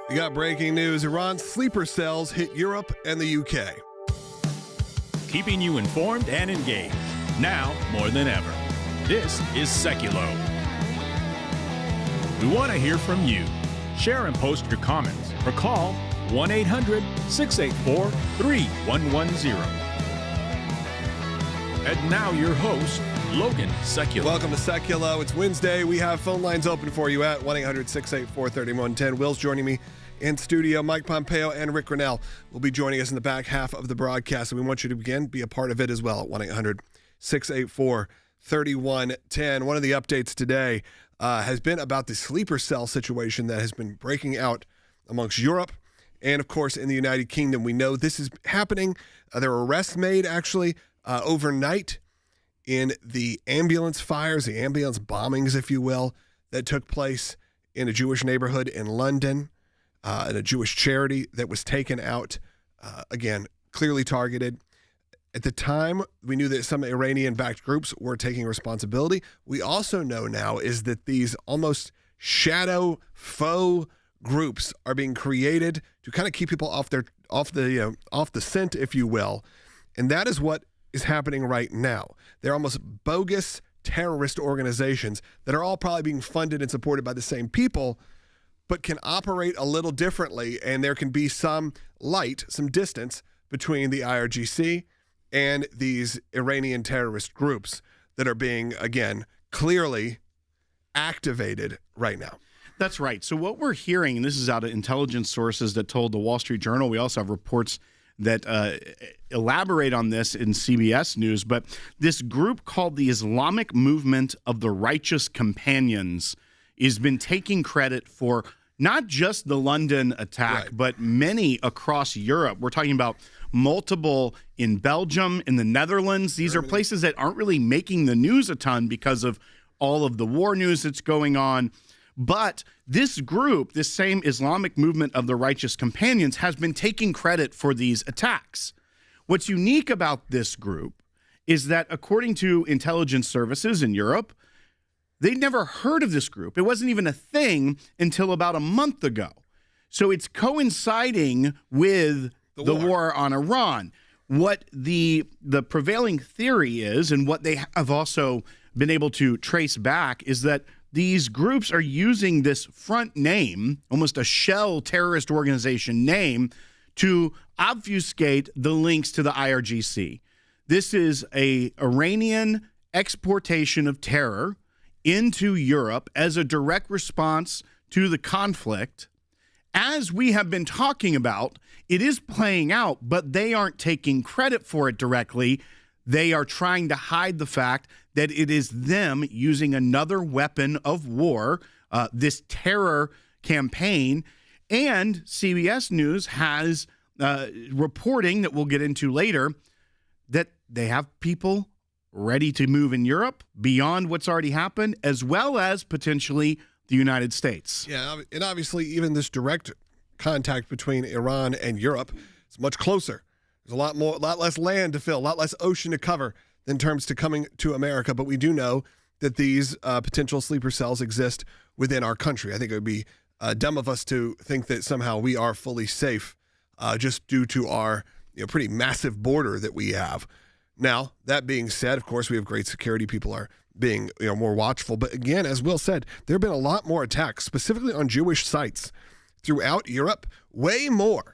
We got breaking news. Iran's sleeper cells hit Europe and the UK. Keeping you informed and engaged, now more than ever. This is Sekulow. We want to hear from you. Share and post your comments or call 1-800-684-3110. And now your host, Logan Sekulow. Welcome to Sekulow. It's Wednesday. We have phone lines open for you at 1-800-684-3110. Will's joining me in studio. Mike Pompeo and Rick Grenell will be joining us in the back half of the broadcast. And we want you to, again, be a part of it as well at 1-800-684-3110. One of the updates today has been about the sleeper cell situation that has been breaking out amongst Europe and, of course, in the United Kingdom. We know this is happening. There were arrests made, actually, overnight in the ambulance fires, the ambulance bombings, if you will, that took place in a Jewish neighborhood in London, and a Jewish charity that was taken out, again, clearly targeted. At the time, we knew that some Iranian-backed groups were taking responsibility. We also know now is that these almost shadow faux groups are being created to kind of keep people off the scent, if you will. And that is what is happening right now. They're almost bogus terrorist organizations that are all probably being funded and supported by the same people, but can operate a little differently, and there can be some light, some distance between the IRGC and these Iranian terrorist groups that are being, again, clearly activated right now. That's right. So what we're hearing, and this is out of intelligence sources that told the Wall Street Journal, we also have reports that elaborate on this in CBS News, but this group called the Islamic Movement of the Righteous Companions has been taking credit for not just the London attack, right, but many across Europe. We're talking about multiple in Belgium, in the Netherlands. These are places that aren't really making the news a ton because of all of the war news that's going on. But this group, this same Islamic Movement of the Righteous Companions, has been taking credit for these attacks. What's unique about this group is that, according to intelligence services in Europe, they'd never heard of this group. It wasn't even a thing until about a month ago. So it's coinciding with the war on Iran. What the prevailing theory is, and what they have also been able to trace back, is that these groups are using this front name, almost a shell terrorist organization name, to obfuscate the links to the IRGC. This is an Iranian exportation of terror into Europe as a direct response to the conflict. As we have been talking about, it is playing out, but they aren't taking credit for it directly. They are trying to hide the fact that it is them using another weapon of war, this terror campaign. And CBS News has reporting that we'll get into later that they have people ready to move in Europe beyond what's already happened, as well as potentially the United States. Yeah, and obviously even this direct contact between Iran and Europe is much closer. There's a lot less land to fill, a lot less ocean to cover in terms to coming to America. But we do know that these potential sleeper cells exist within our country. I think it would be dumb of us to think that somehow we are fully safe just due to our pretty massive border that we have. Now, that being said, of course, we have great security. People are being more watchful. But again, as Will said, there have been a lot more attacks, specifically on Jewish sites throughout Europe, way more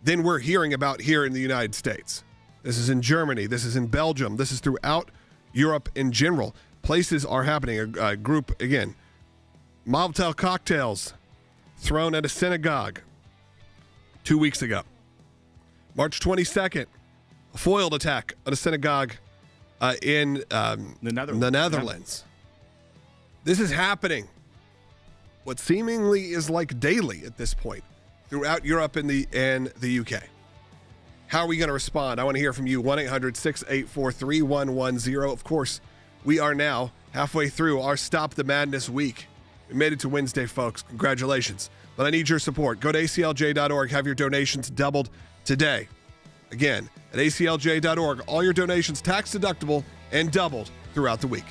than we're hearing about here in the United States. This is in Germany. This is in Belgium. This is throughout Europe in general. Places are happening. A group, again, Molotov cocktails thrown at a synagogue 2 weeks ago. March 22nd, a foiled attack at a synagogue in the Netherlands. This is happening, what seemingly is like daily at this point, throughout Europe and the UK. How are we going to respond? I want to hear from you. 1-800-684-3110. Of course, we are now halfway through our Stop the Madness week. We made it to Wednesday, folks. Congratulations. But I need your support. Go to ACLJ.org. Have your donations doubled today. Again, at ACLJ.org, all your donations tax deductible and doubled throughout the week.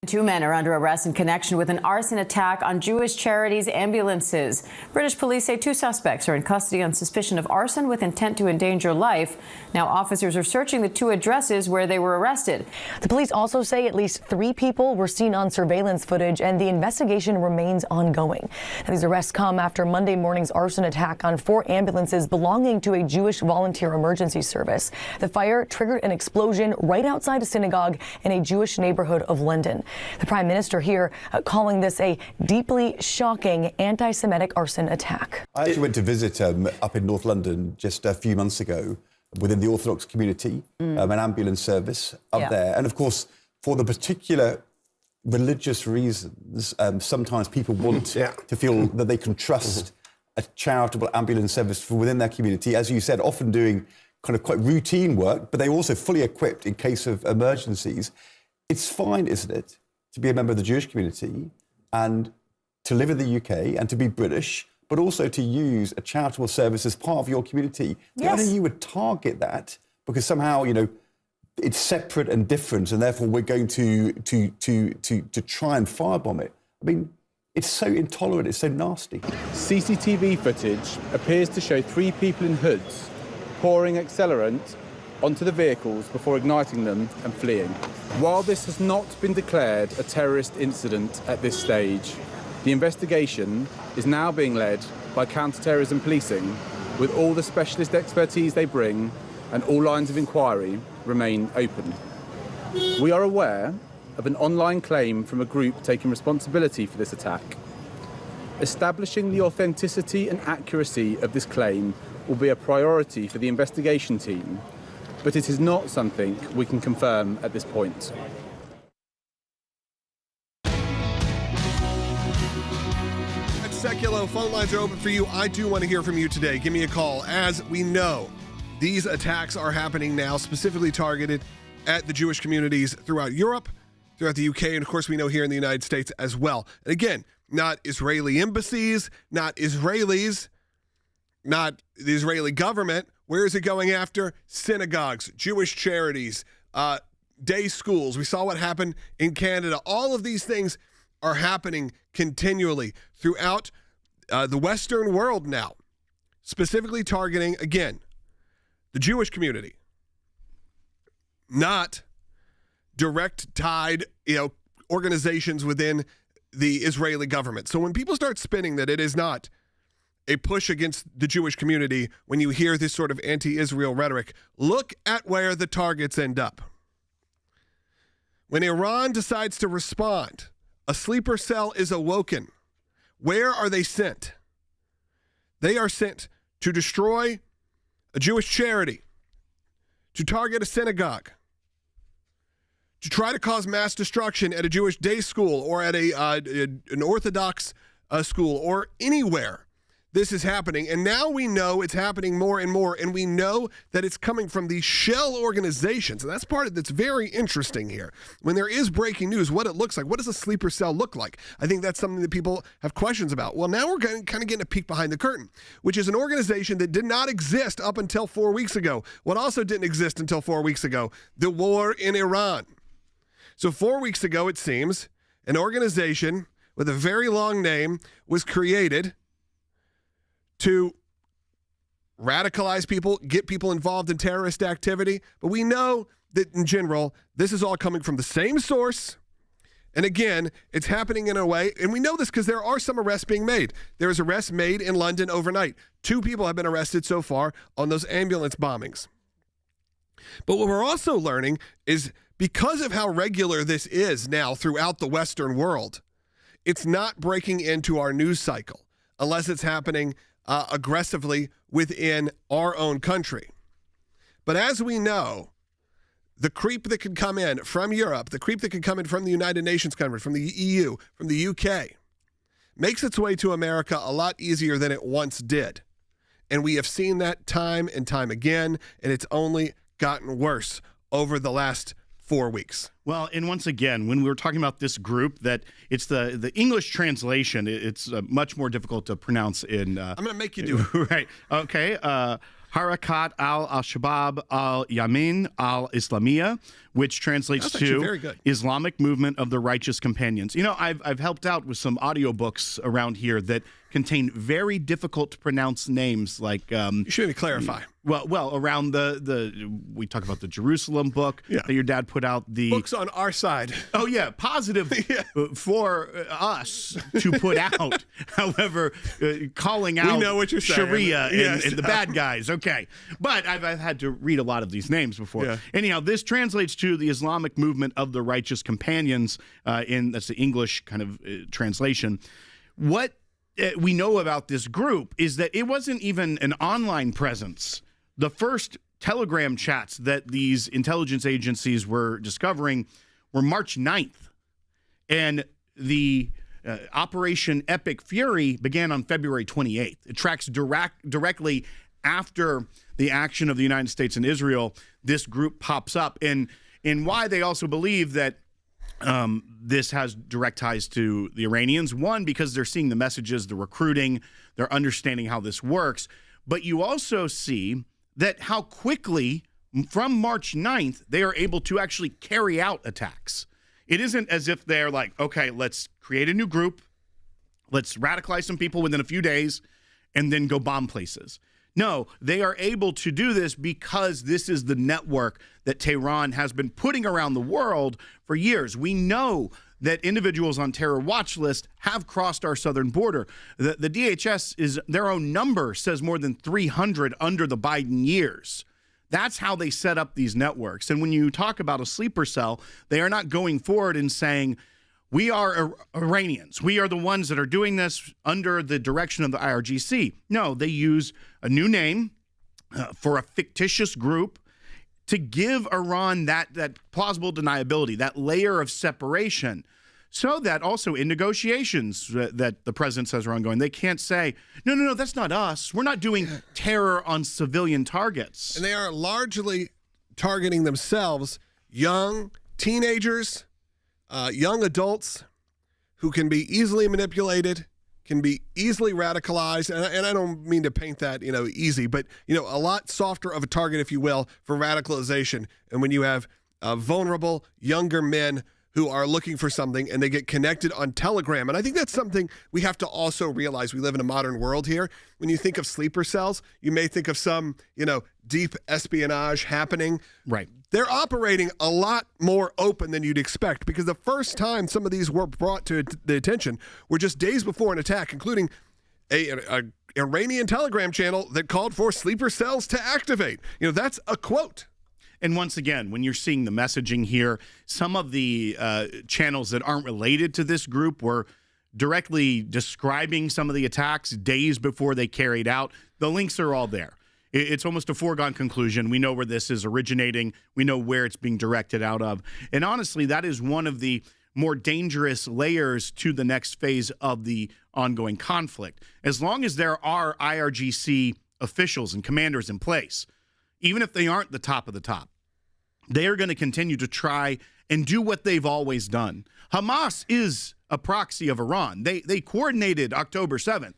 Two men are under arrest in connection with an arson attack on Jewish charities' ambulances. British police say two suspects are in custody on suspicion of arson with intent to endanger life. Now officers are searching the two addresses where they were arrested. The police also say at least 3 people were seen on surveillance footage, and the investigation remains ongoing. Now, these arrests come after Monday morning's arson attack on 4 ambulances belonging to a Jewish volunteer emergency service. The fire triggered an explosion right outside a synagogue in a Jewish neighborhood of London. The Prime Minister here calling this a deeply shocking anti-Semitic arson attack. I actually went to visit up in North London just a few months ago within the Orthodox community, an ambulance service up there. And of course, for the particular religious reasons, sometimes people want to feel that they can trust a charitable ambulance service from within their community, as you said, often doing kind of quite routine work, but they're also fully equipped in case of emergencies. It's fine, isn't it, to be a member of the Jewish community and to live in the UK and to be British, but also to use a charitable service as part of your community. Yes. Why don't you would target that? Because somehow, you know, it's separate and different, and therefore we're going to try and firebomb it. I mean, it's so intolerant, it's so nasty. CCTV footage appears to show 3 people in hoods pouring accelerant onto the vehicles before igniting them and fleeing. While this has not been declared a terrorist incident at this stage, the investigation is now being led by counter-terrorism policing, with all the specialist expertise they bring and all lines of inquiry remain open. We are aware of an online claim from a group taking responsibility for this attack. Establishing the authenticity and accuracy of this claim will be a priority for the investigation team, but it is not something we can confirm at this point. At Sekulow, phone lines are open for you. I do want to hear from you today. Give me a call. As we know, these attacks are happening now, specifically targeted at the Jewish communities throughout Europe, throughout the UK, and of course we know here in the United States as well. And again, not Israeli embassies, not Israelis, not the Israeli government. Where is it going after? Synagogues, Jewish charities, day schools. We saw what happened in Canada. All of these things are happening continually throughout the Western world now, specifically targeting, again, the Jewish community, not direct tied, organizations within the Israeli government. So when people start spinning that it is not a push against the Jewish community, when you hear this sort of anti-Israel rhetoric, look at where the targets end up. When Iran decides to respond, a sleeper cell is awoken. Where are they sent? They are sent to destroy a Jewish charity, to target a synagogue, to try to cause mass destruction at a Jewish day school or at an Orthodox school or anywhere. This is happening, and now we know it's happening more and more, and we know that it's coming from these shell organizations, and that's part of that's very interesting here. When there is breaking news, what it looks like, what does a sleeper cell look like? I think that's something that people have questions about. Well, now we're kind of getting a peek behind the curtain, which is an organization that did not exist up until 4 weeks ago. What also didn't exist until 4 weeks ago? The war in Iran. So 4 weeks ago, it seems, an organization with a very long name was created to radicalize people, get people involved in terrorist activity. But we know that in general, this is all coming from the same source. And again, it's happening in a way, and we know this because there are some arrests being made. There was arrests made in London overnight. 2 people have been arrested so far on those ambulance bombings. But what we're also learning is because of how regular this is now throughout the Western world, it's not breaking into our news cycle unless it's happening aggressively within our own country. But as we know, the creep that can come in from Europe, the creep that can come in from the United Nations Conference, from the EU, from the UK, makes its way to America a lot easier than it once did. And we have seen that time and time again, and it's only gotten worse over the last 4 weeks. Well, and once again, when we were talking about this group, that it's the English translation, it's much more difficult to pronounce in... I'm going to make you do it. Right. Okay. Harakat al-Shabaab al-Yamin al-Islamiyah, which translates very to good. Islamic Movement of the Righteous Companions. You know, I've helped out with some audiobooks around here that contain very difficult to pronounce names like... You should maybe clarify. Well, around we talk about the Jerusalem book that your dad put out. The books on our side. Oh yeah, positive for us to put out. However, calling out we know what you're saying. Sharia Yes. and the bad guys. Okay, but I've had to read a lot of these names before. Yeah. Anyhow, this translates to the Islamic Movement of the Righteous Companions. That's the English kind of translation. What we know about this group is that it wasn't even an online presence. The first Telegram chats that these intelligence agencies were discovering were March 9th. And the Operation Epic Fury began on February 28th. It tracks directly after the action of the United States and Israel. This group pops up. And why they also believe that this has direct ties to the Iranians. One, because they're seeing the messages, the recruiting, they're understanding how this works. But you also see that how quickly, from March 9th, they are able to actually carry out attacks. It isn't as if they're like, okay, let's create a new group, let's radicalize some people within a few days, and then go bomb places. No, they are able to do this because this is the network that Tehran has been putting around the world for years. We know that individuals on terror watch list have crossed our southern border. The DHS, is their own number says more than 300 under the Biden years. That's how they set up these networks. And when you talk about a sleeper cell, they are not going forward and saying, we are Iranians. We are the ones that are doing this under the direction of the IRGC. No, they use a new name for a fictitious group to give Iran that plausible deniability, that layer of separation, so that also in negotiations that the president says are ongoing, they can't say, no, that's not us. We're not doing terror on civilian targets. And they are largely targeting themselves, young teenagers, young adults who can be easily manipulated, can be easily radicalized, and I don't mean to paint that, easy, but, a lot softer of a target, if you will, for radicalization. And when you have vulnerable, younger men who are looking for something and they get connected on Telegram. And I think that's something we have to also realize. We live in a modern world here. When you think of sleeper cells, you may think of some, deep espionage happening. Right. They're operating a lot more open than you'd expect, because the first time some of these were brought to the attention were just days before an attack, including a Iranian Telegram channel that called for sleeper cells to activate. That's a quote. And once again, when you're seeing the messaging here, some of the channels that aren't related to this group were directly describing some of the attacks days before they carried out. The links are all there. It's almost a foregone conclusion. We know where this is originating. We know where it's being directed out of. And honestly, that is one of the more dangerous layers to the next phase of the ongoing conflict. As long as there are IRGC officials and commanders in place, even if they aren't the top of the top, they are going to continue to try and do what they've always done. Hamas is a proxy of Iran. They coordinated October 7th.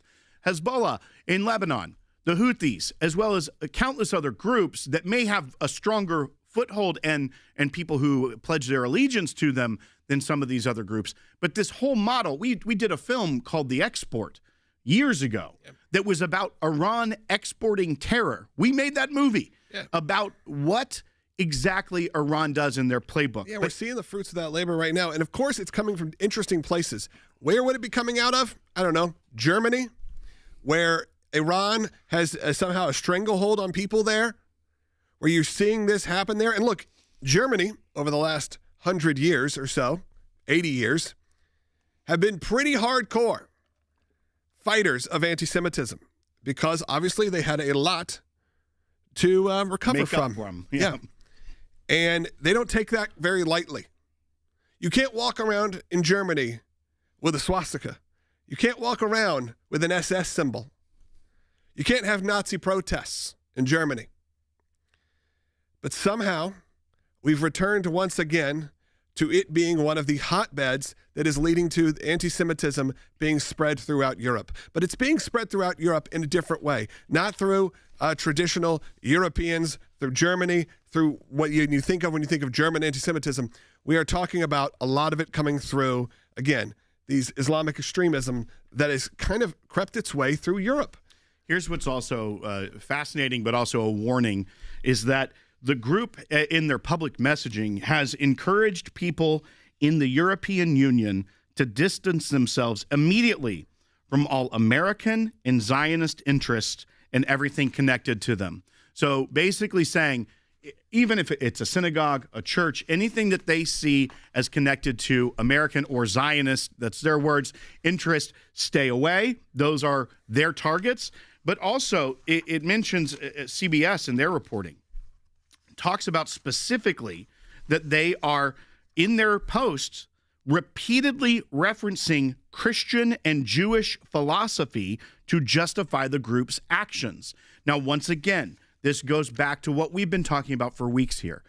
Hezbollah in Lebanon, the Houthis, as well as countless other groups that may have a stronger foothold and people who pledge their allegiance to them than some of these other groups. But this whole model, we did a film called The Export years ago that was about Iran exporting terror. We made that movie about what exactly Iran does in their playbook. Yeah, we're seeing the fruits of that labor right now. And of course, it's coming from interesting places. Where would it be coming out of? I don't know. Germany, where Iran has somehow a stranglehold on people there, where you're seeing this happen there. And look, Germany, over the last 100 years or so, 80 years, have been pretty hardcore fighters of anti-Semitism, because obviously they had a lot to recover from. Yeah. And they don't take that very lightly. You can't walk around in Germany with a swastika. You can't walk around with an SS symbol. You can't have Nazi protests in Germany. But somehow we've returned once again to it being one of the hotbeds that is leading to anti-Semitism being spread throughout Europe. But it's being spread throughout Europe in a different way, not through traditional Europeans, through Germany, through what you think of when you think of German anti-Semitism. We are talking about a lot of it coming through, again, these Islamic extremism that has kind of crept its way through Europe. Here's what's also fascinating, but also a warning, is that the group in their public messaging has encouraged people in the European Union to distance themselves immediately from all American and Zionist interests and everything connected to them. So basically saying, even if it's a synagogue, a church, anything that they see as connected to American or Zionist, that's their words, interest, stay away. Those are their targets. But also, it mentions CBS in their reporting, talks about specifically that they are, in their posts, repeatedly referencing Christian and Jewish philosophy to justify the group's actions. Now, once again, this goes back to what we've been talking about for weeks here,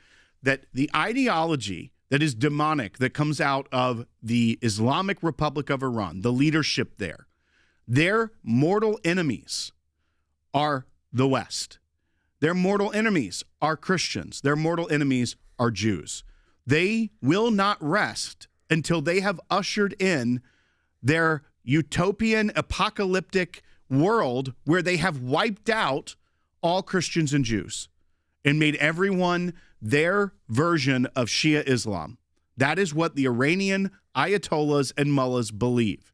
that the ideology that is demonic that comes out of the Islamic Republic of Iran, the leadership there, their mortal enemies are the West. Their mortal enemies are Christians. Their mortal enemies are Jews. They will not rest until they have ushered in their utopian, apocalyptic world where they have wiped out all Christians and Jews and made everyone their version of Shia Islam. That is what the Iranian ayatollahs and mullahs believe.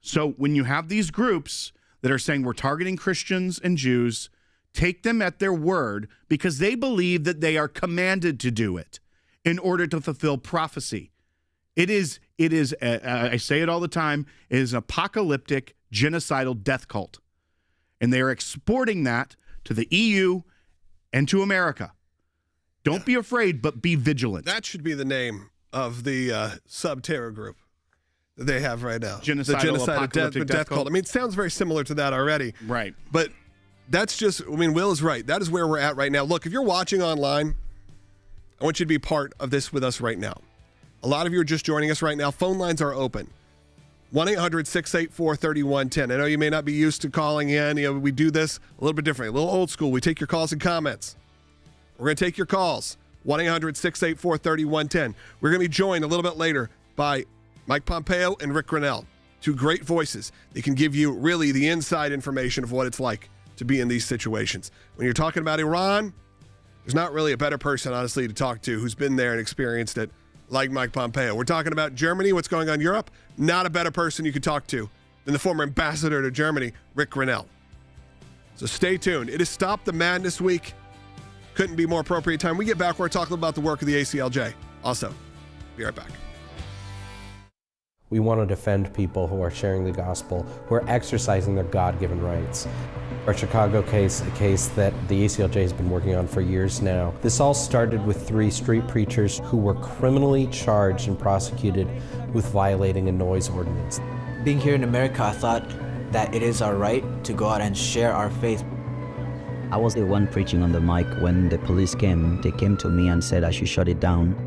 So when you have these groups that are saying we're targeting Christians and Jews, take them at their word because they believe that they are commanded to do it in order to fulfill prophecy. It is. I say it all the time, it is an apocalyptic, genocidal death cult. And they are exporting that to the EU and to America. Don't be afraid, but be vigilant. That should be the name of the sub-terror group that they have right now. Genocidal apocalyptic death cult. I mean, it sounds very similar to that already. Right. But that's just, I mean, Will is right. That is where we're at right now. Look, if you're watching online, I want you to be part of this with us right now. A lot of you are just joining us right now. Phone lines are open. 1-800-684-3110. I know you may not be used to calling in. You know, we do this a little bit differently, a little old school. We take your calls and comments. We're going to take your calls. 1-800-684-3110. We're going to be joined a little bit later by Mike Pompeo and Rick Grenell, two great voices. They can give you really the inside information of what it's like to be in these situations. When you're talking about Iran, there's not really a better person, honestly, to talk to who's been there and experienced it like Mike Pompeo. We're talking about Germany, what's going on in Europe. Not a better person you could talk to than the former ambassador to Germany, Rick Grenell. So stay tuned. It is Stop the Madness Week. Couldn't be more appropriate time. We get back, we're talking about the work of the ACLJ. Also, be right back. We want to defend people who are sharing the gospel, who are exercising their God-given rights. Our Chicago case, a case that the ACLJ has been working on for years now. This all started with 3 street preachers who were criminally charged and prosecuted with violating a noise ordinance. Being here in America, I thought that it is our right to go out and share our faith. I was the one preaching on the mic when the police came. They came to me and said I should shut it down.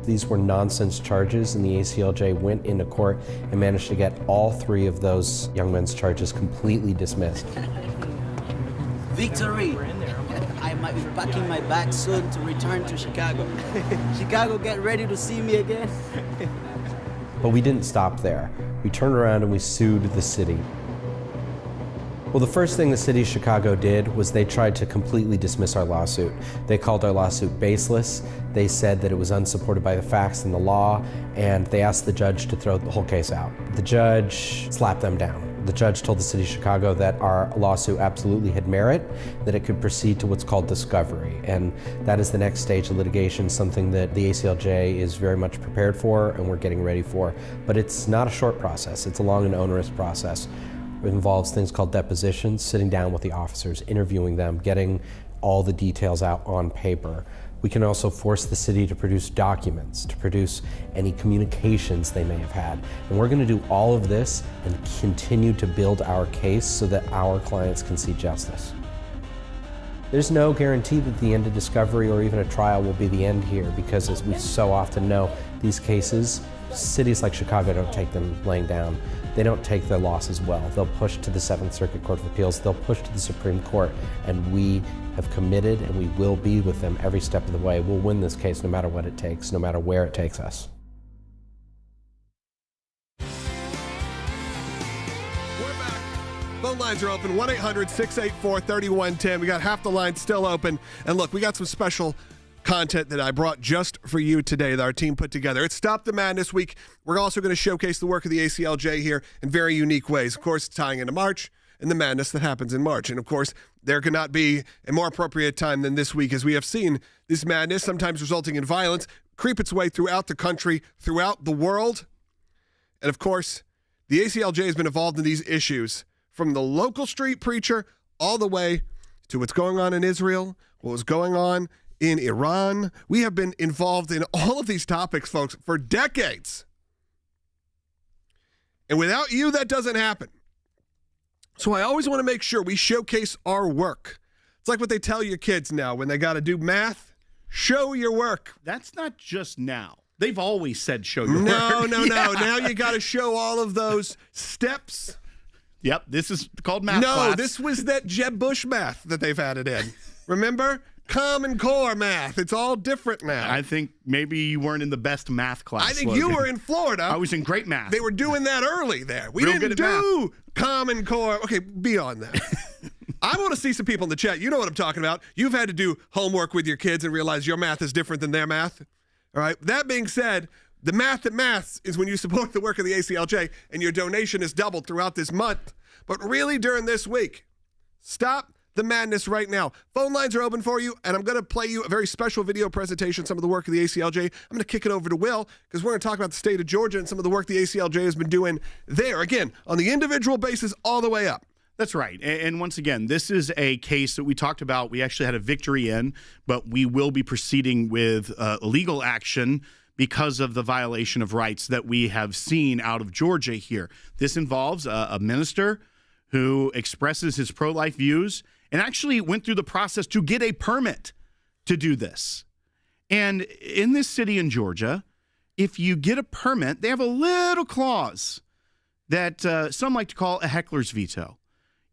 These were nonsense charges, and the ACLJ went into court and managed to get all 3 of those young men's charges completely dismissed. Victory! I might be packing my bag soon to return to Chicago. Chicago, get ready to see me again. But we didn't stop there. We turned around and we sued the city. Well, the first thing the city of Chicago did was they tried to completely dismiss our lawsuit. They called our lawsuit baseless. They said that it was unsupported by the facts and the law, and they asked the judge to throw the whole case out. The judge slapped them down. The judge told the city of Chicago that our lawsuit absolutely had merit, that it could proceed to what's called discovery. And that is the next stage of litigation, something that the ACLJ is very much prepared for and we're getting ready for. But it's not a short process. It's a long and onerous process. It involves things called depositions, sitting down with the officers, interviewing them, getting all the details out on paper. We can also force the city to produce documents, to produce any communications they may have had. And we're going to do all of this and continue to build our case so that our clients can see justice. There's no guarantee that the end of discovery or even a trial will be the end here, because as we so often know, these cases, cities like Chicago don't take them laying down. They don't take their losses well. They'll push to the 7th Circuit Court of Appeals, they'll push to the Supreme Court, and we have committed and we will be with them every step of the way. We'll win this case no matter what it takes, no matter where it takes us. Phone lines are open, 1-800-684-3110. We got half the line still open. And look, we got some special content that I brought just for you today that our team put together. It's Stop the Madness Week. We're also going to showcase the work of the ACLJ here in very unique ways. Of course, tying into March and the madness that happens in March. And of course, there could not be a more appropriate time than this week, as we have seen this madness, sometimes resulting in violence, creep its way throughout the country, throughout the world. And of course, the ACLJ has been involved in these issues from the local street preacher all the way to what's going on in Israel, what was going on in Iran. We have been involved in all of these topics, folks, for decades. And without you, that doesn't happen. So I always want to make sure we showcase our work. It's like what they tell your kids now when they got to do math. Show your work. That's not just now. They've always said show your work. No. Now you got to show all of those steps. Yep, this is called math class. No, this was that Jeb Bush math that they've added in. Remember? Common Core math. It's all different now. I think maybe you weren't in the best math class. I think you were in Florida. I was in great math. They were doing that early there. We Real didn't good at do Common Core. Okay, beyond that. I want to see some people in the chat. You know what I'm talking about. You've had to do homework with your kids and realize your math is different than their math. All right? That being said, the math that maths is when you support the work of the ACLJ and your donation is doubled throughout this month. But really during this week, stop the madness right now. Phone lines are open for you, and I'm going to play you a very special video presentation, some of the work of the ACLJ. I'm going to kick it over to Will, because we're going to talk about the state of Georgia and some of the work the ACLJ has been doing there. Again, on the individual basis all the way up. That's right. And once again, this is a case that we talked about. We actually had a victory in, but we will be proceeding with legal action because of the violation of rights that we have seen out of Georgia here. This involves a minister who expresses his pro-life views and actually went through the process to get a permit to do this. And in this city in Georgia, if you get a permit, they have a little clause that some like to call a heckler's veto.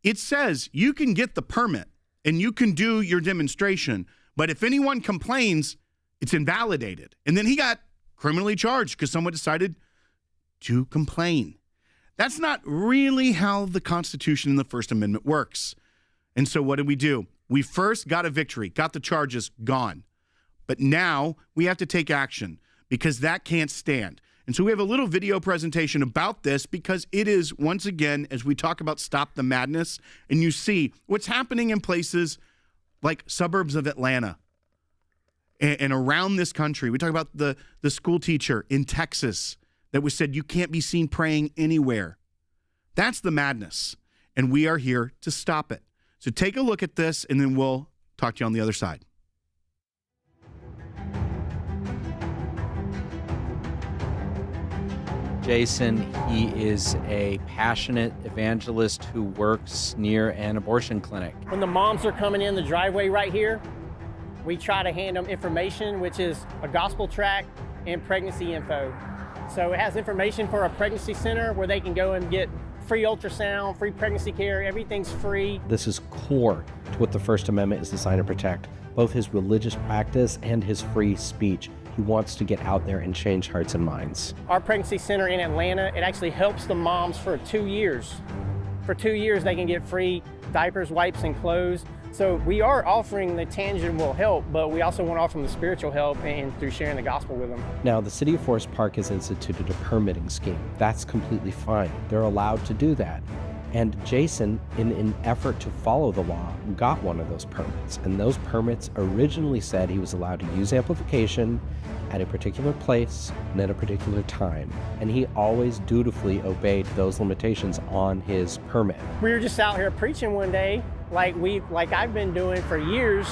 It says you can get the permit and you can do your demonstration, but if anyone complains, it's invalidated. And then he got criminally charged because someone decided to complain. That's not really how the Constitution and the First Amendment works. And so what did we do? We first got a victory, got the charges gone. But now we have to take action because that can't stand. And so we have a little video presentation about this because it is, once again, as we talk about Stop the Madness, and you see what's happening in places like suburbs of Atlanta and around this country. We talk about the school teacher in Texas that was said you can't be seen praying anywhere. That's the madness, and we are here to stop it. So take a look at this, and then we'll talk to you on the other side. Jason, he is a passionate evangelist who works near an abortion clinic. When the moms are coming in the driveway right here, we try to hand them information, which is a gospel tract and pregnancy info. So it has information for a pregnancy center where they can go and get free ultrasound, free pregnancy care, everything's free. This is core to what the First Amendment is designed to protect, both his religious practice and his free speech. He wants to get out there and change hearts and minds. Our pregnancy center in Atlanta, it actually helps the moms for 2 years. For 2 years, they can get free diapers, wipes, and clothes. So we are offering the tangible help, but we also want to offer them the spiritual help and through sharing the gospel with them. Now, the City of Forest Park has instituted a permitting scheme. That's completely fine. They're allowed to do that. And Jason, in an effort to follow the law, got one of those permits. And those permits originally said he was allowed to use amplification at a particular place and at a particular time. And he always dutifully obeyed those limitations on his permit. We were just out here preaching one day, like I've been doing for years,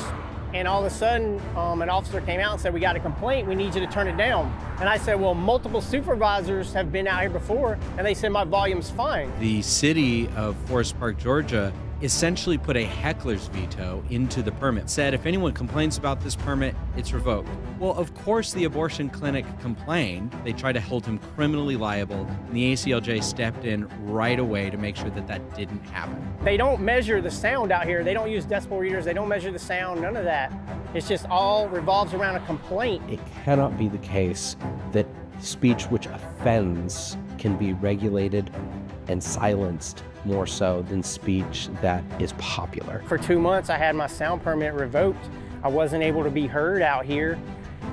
and all of a sudden an officer came out and said, "We got a complaint, we need you to turn it down." And I said, "Well, multiple supervisors have been out here before," and they said my volume's fine. The city of Forest Park, Georgia essentially put a heckler's veto into the permit. Said if anyone complains about this permit, it's revoked. Well, of course the abortion clinic complained. They tried to hold him criminally liable, and the ACLJ stepped in right away to make sure that that didn't happen. They don't measure the sound out here. They don't use decibel readers. They don't measure the sound, none of that. It's just all revolves around a complaint. It cannot be the case that speech which offends can be regulated and silenced more so than speech that is popular. For 2 months, I had my sound permit revoked. I wasn't able to be heard out here.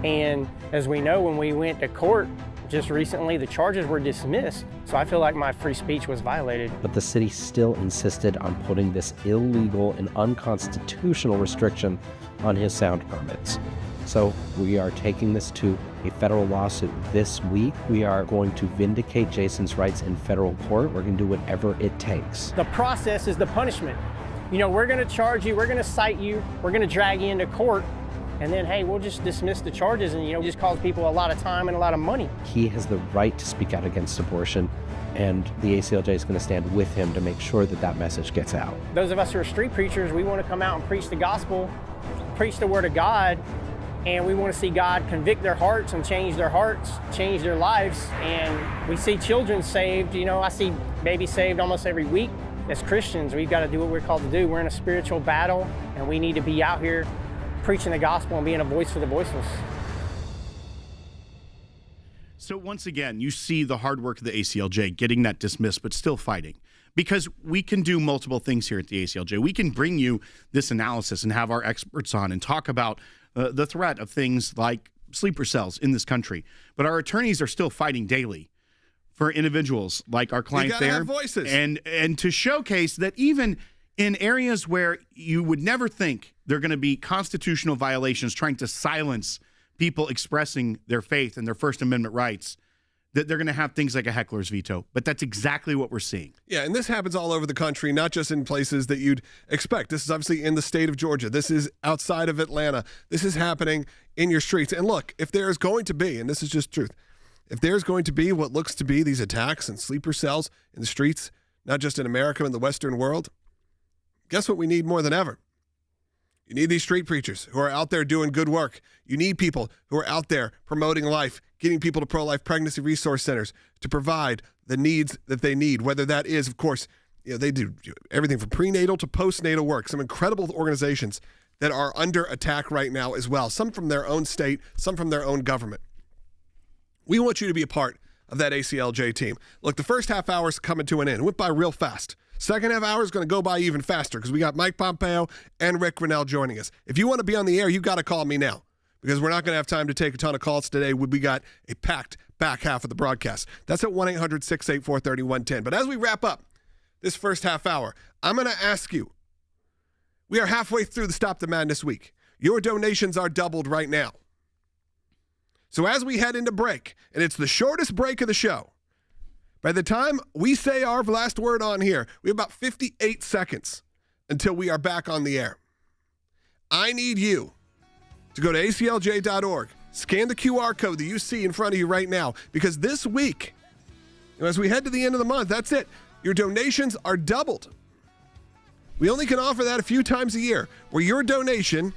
And as we know, when we went to court just recently, the charges were dismissed. So I feel like my free speech was violated. But the city still insisted on putting this illegal and unconstitutional restriction on his sound permits. So we are taking this to a federal lawsuit this week. We are going to vindicate Jason's rights in federal court. We're going to do whatever it takes. The process is the punishment. You know, we're going to charge you, we're going to cite you, we're going to drag you into court, and then, hey, we'll just dismiss the charges and, just cause people a lot of time and a lot of money. He has the right to speak out against abortion, and the ACLJ is going to stand with him to make sure that that message gets out. Those of us who are street preachers, we want to come out and preach the gospel, preach the word of God, and we want to see God convict their hearts and change their hearts, change their lives. And we see children saved. I see babies saved almost every week. As Christians, we've got to do what we're called to do. We're in a spiritual battle, and we need to be out here preaching the gospel and being a voice for the voiceless. So once again, you see the hard work of the ACLJ getting that dismissed, but still fighting. Because we can do multiple things here at the ACLJ. We can bring you this analysis and have our experts on and talk about the threat of things like sleeper cells in this country. But our attorneys are still fighting daily for individuals like our client there. Have voices. And to showcase that even in areas where you would never think there are going to be constitutional violations trying to silence people expressing their faith and their First Amendment rights, that they're going to have things like a heckler's veto. But that's exactly what we're seeing. Yeah, and this happens all over the country, not just in places that you'd expect. This is obviously in the state of Georgia. This is outside of Atlanta. This is happening in your streets. And look, if there is going to be, and this is just truth, if there's going to be what looks to be these attacks and sleeper cells in the streets, not just in America, in the Western world, guess what we need more than ever? You need these street preachers who are out there doing good work. You need people who are out there promoting life, getting people to pro-life pregnancy resource centers to provide the needs that they need, whether that is, of course, they do everything from prenatal to postnatal work. Some incredible organizations that are under attack right now as well, some from their own state, some from their own government. We want you to be a part of that ACLJ team. Look, the first half hour is coming to an end. It went by real fast. Second half hour is going to go by even faster because we got Mike Pompeo and Rick Grenell joining us. If you want to be on the air, you got to call me now because we're not going to have time to take a ton of calls today. We got a packed back half of the broadcast. That's at 1-800-684-3110. But as we wrap up this first half hour, I'm going to ask you, we are halfway through the Stop the Madness week. Your donations are doubled right now. So as we head into break, and it's the shortest break of the show, by the time we say our last word on here, we have about 58 seconds until we are back on the air. I need you to go to aclj.org, scan the QR code that you see in front of you right now, because this week, as we head to the end of the month, that's it. Your donations are doubled. We only can offer that a few times a year, where your donation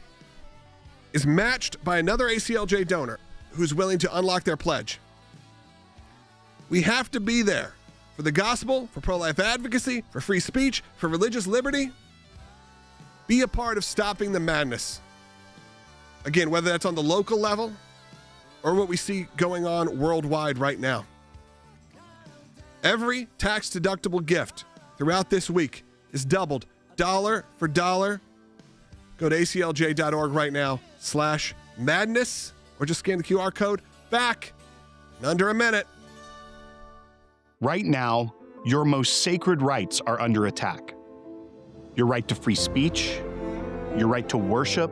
is matched by another ACLJ donor who's willing to unlock their pledge. We have to be there for the gospel, for pro-life advocacy, for free speech, for religious liberty. Be a part of stopping the madness. Again, whether that's on the local level or what we see going on worldwide right now. Every tax-deductible gift throughout this week is doubled dollar for dollar. Go to aclj.org right now /madness or just scan the QR code. Back in under a minute. Right now, your most sacred rights are under attack. Your right to free speech, your right to worship,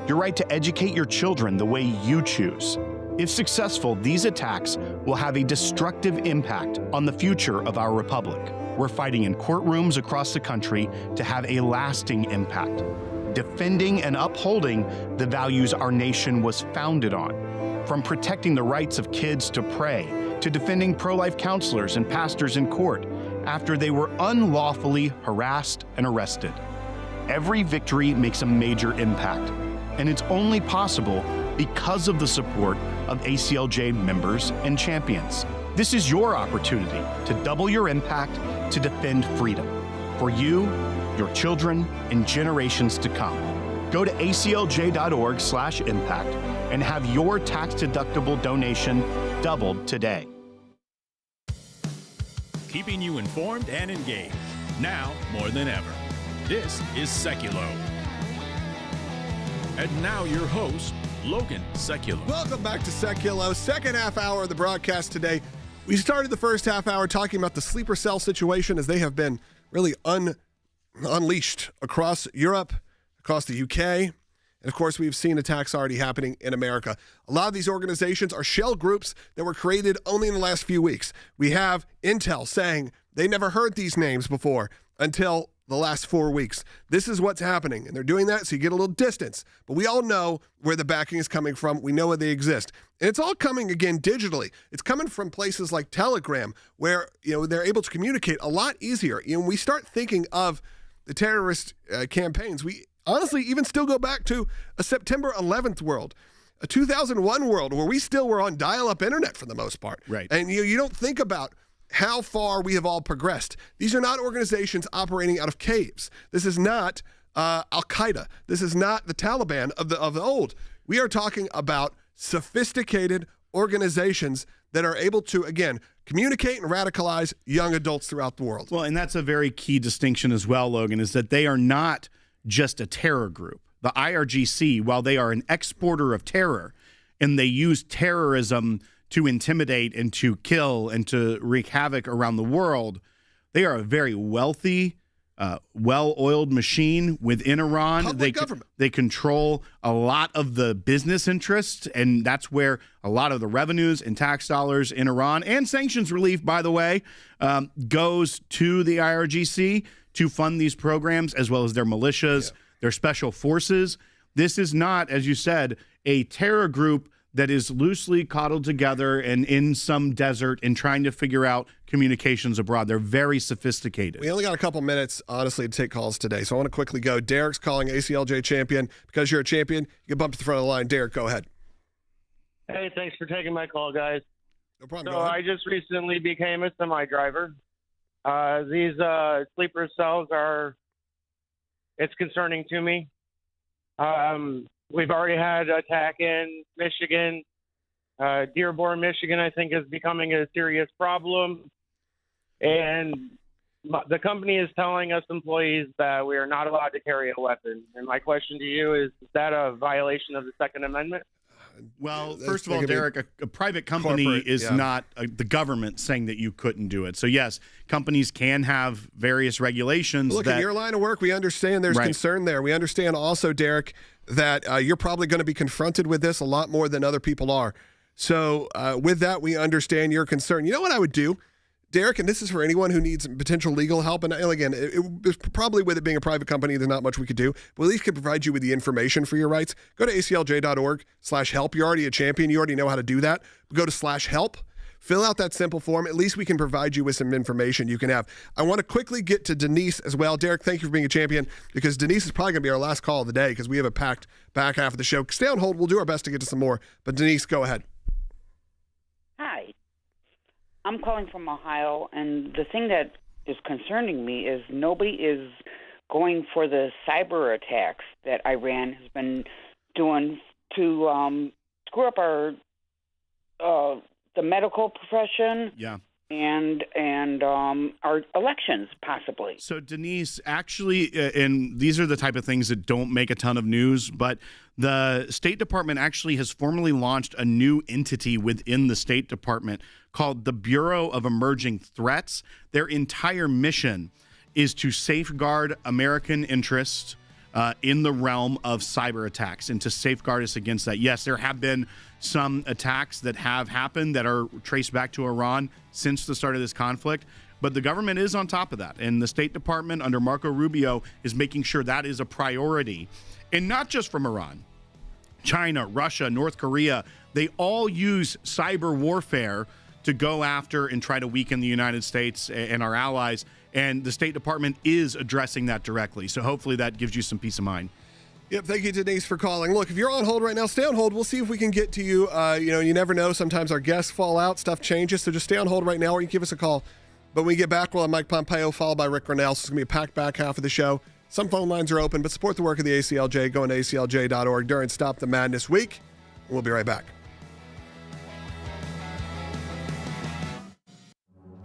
your right to educate your children the way you choose. If successful, these attacks will have a destructive impact on the future of our republic. We're fighting in courtrooms across the country to have a lasting impact, defending and upholding the values our nation was founded on, from protecting the rights of kids to pray, to defending pro-life counselors and pastors in court, after they were unlawfully harassed and arrested. Every victory makes a major impact, and it's only possible because of the support of ACLJ members and champions. This is your opportunity to double your impact to defend freedom for you, your children, and generations to come. Go to aclj.org/impact and have your tax-deductible donation doubled today. Keeping you informed and engaged, now more than ever. This is Sekulow. And now your host, Logan Sekulow. Welcome back to Sekulow. Second half hour of the broadcast today. We started the first half hour talking about the sleeper cell situation as they have been really unleashed across Europe, across the UK. And of course, we've seen attacks already happening in America. A lot of these organizations are shell groups that were created only in the last few weeks. We have Intel saying they never heard these names before until the last 4 weeks. This is what's happening. And they're doing that so you get a little distance. But we all know where the backing is coming from. We know where they exist. And it's all coming, again, digitally. It's coming from places like Telegram, where they're able to communicate a lot easier. When we start thinking of the terrorist campaigns, we honestly even still go back to a September 11th world, a 2001 world where we still were on dial-up internet for the most part. Right. And you don't think about how far we have all progressed. These are not organizations operating out of caves. This is not Al-Qaeda. This is not the Taliban of the old. We are talking about sophisticated organizations that are able to, again, communicate and radicalize young adults throughout the world. Well, and that's a very key distinction as well, Logan, is that they are not just a terror group. The IRGC, while they are an exporter of terror, and they use terrorism to intimidate and to kill and to wreak havoc around the world, they are a very wealthy, well-oiled machine within Iran. Public government. They control a lot of the business interests, and that's where a lot of the revenues and tax dollars in Iran and sanctions relief, by the way, goes to the IRGC to fund these programs, as well as their militias, their special forces. This is not, as you said, a terror group that is loosely coddled together and in some desert and trying to figure out communications abroad. They're very sophisticated. We only got a couple minutes, honestly, to take calls today, so I want to quickly go. Derek's calling ACLJ champion. Because you're a champion, you get bumped to the front of the line. Derek, go ahead. Hey, thanks for taking my call, guys. No problem. So I just recently became a semi-driver. These sleeper cells it's concerning to me. We've already had an attack in Michigan. Dearborn, Michigan, I think, is becoming a serious problem. And the company is telling us employees that we are not allowed to carry a weapon. And my question to you is that a violation of the Second Amendment? Well, first of all, Derek, a private company is not the government saying that you couldn't do it. So, yes, companies can have various regulations. Look, in your line of work, we understand there's concern there. We understand also, Derek, that you're probably going to be confronted with this a lot more than other people are. So with that, we understand your concern. You know what I would do, Derek, and this is for anyone who needs potential legal help. And again, it probably with it being a private company, there's not much we could do, but at least could provide you with the information for your rights. Go to aclj.org/help. You're already a champion. You already know how to do that. Go to /help. Fill out that simple form. At least we can provide you with some information you can have. I want to quickly get to Denise as well. Derek, thank you for being a champion, because Denise is probably going to be our last call of the day because we have a packed back half of the show. Stay on hold. We'll do our best to get to some more. But Denise, go ahead. Hi. I'm calling from Ohio, and the thing that is concerning me is nobody is going for the cyber attacks that Iran has been doing to screw up our the medical profession, and our elections, possibly. So, Denise, actually, and these are the type of things that don't make a ton of news, but the State Department actually has formally launched a new entity within the State Department called the Bureau of Emerging Threats. Their entire mission is to safeguard American interests in the realm of cyber attacks and to safeguard us against that. Yes, there have been some attacks that have happened that are traced back to Iran since the start of this conflict, but the government is on top of that. And the State Department under Marco Rubio is making sure that is a priority. And not just from Iran. China, Russia, North Korea, they all use cyber warfare to go after and try to weaken the United States and our allies. And the State Department is addressing that directly. So hopefully that gives you some peace of mind. Yep, thank you, Denise, for calling. Look, if you're on hold right now, stay on hold. We'll see if we can get to you. You never know. Sometimes our guests fall out, stuff changes. So just stay on hold right now, or you can give us a call. But when we get back, we'll have Mike Pompeo, followed by Rick Grenell. So it's going to be a packed back half of the show. Some phone lines are open, but support the work of the ACLJ. Go to aclj.org during Stop the Madness Week. We'll be right back.